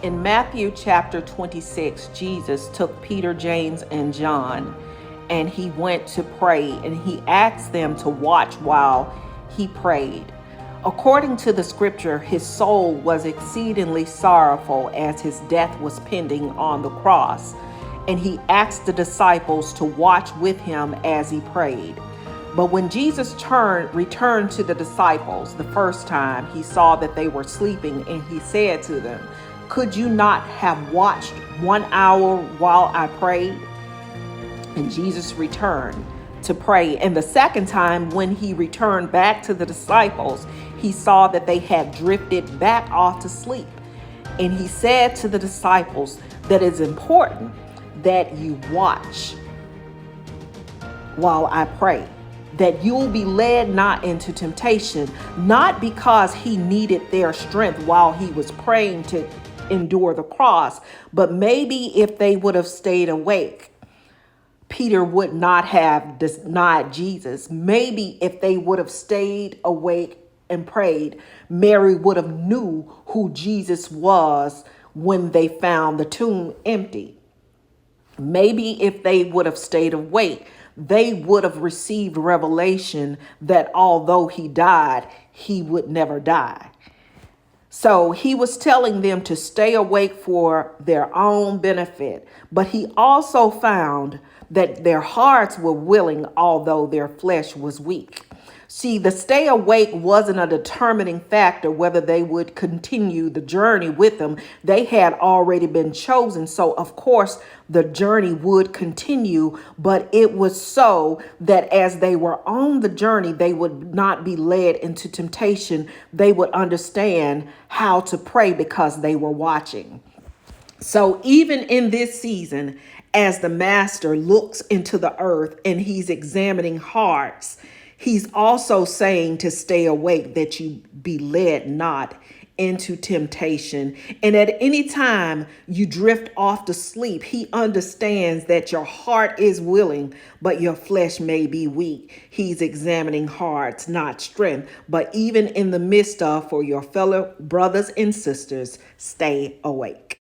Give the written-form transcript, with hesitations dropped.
In Matthew chapter 26, Jesus took Peter, James, and John, and he went to pray, and he asked them to watch while he prayed. According to the scripture, his soul was exceedingly sorrowful as his death was pending on the cross, and he asked the disciples to watch with him as he prayed. But when Jesus returned to the disciples the first time, he saw that they were sleeping, and he said to them, "Could you not have watched 1 hour while I prayed?" And Jesus returned to pray. And the second time, when he returned back to the disciples, he saw that they had drifted back off to sleep. And he said to the disciples that it's important that you watch while I pray, that you'll be led not into temptation, not because he needed their strength while he was praying to endure the cross, but maybe if they would have stayed awake, Peter would not have denied Jesus. Maybe if they would have stayed awake and prayed, Mary would have knew who Jesus was when they found the tomb empty. Maybe if they would have stayed awake, they would have received revelation that although he died, he would never die. So he was telling them to stay awake for their own benefit, but he also found that their hearts were willing, although their flesh was weak. See, the stay awake wasn't a determining factor whether they would continue the journey with them. They had already been chosen. So, of course, the journey would continue, but it was so that as they were on the journey, they would not be led into temptation. They would understand how to pray because they were watching. So even in this season, as the master looks into the earth and he's examining hearts, he's also saying to stay awake, that you be led not into temptation. And at any time you drift off to sleep, he understands that your heart is willing, but your flesh may be weak. He's examining hearts, not strength. But even in the midst of, for your fellow brothers and sisters, stay awake.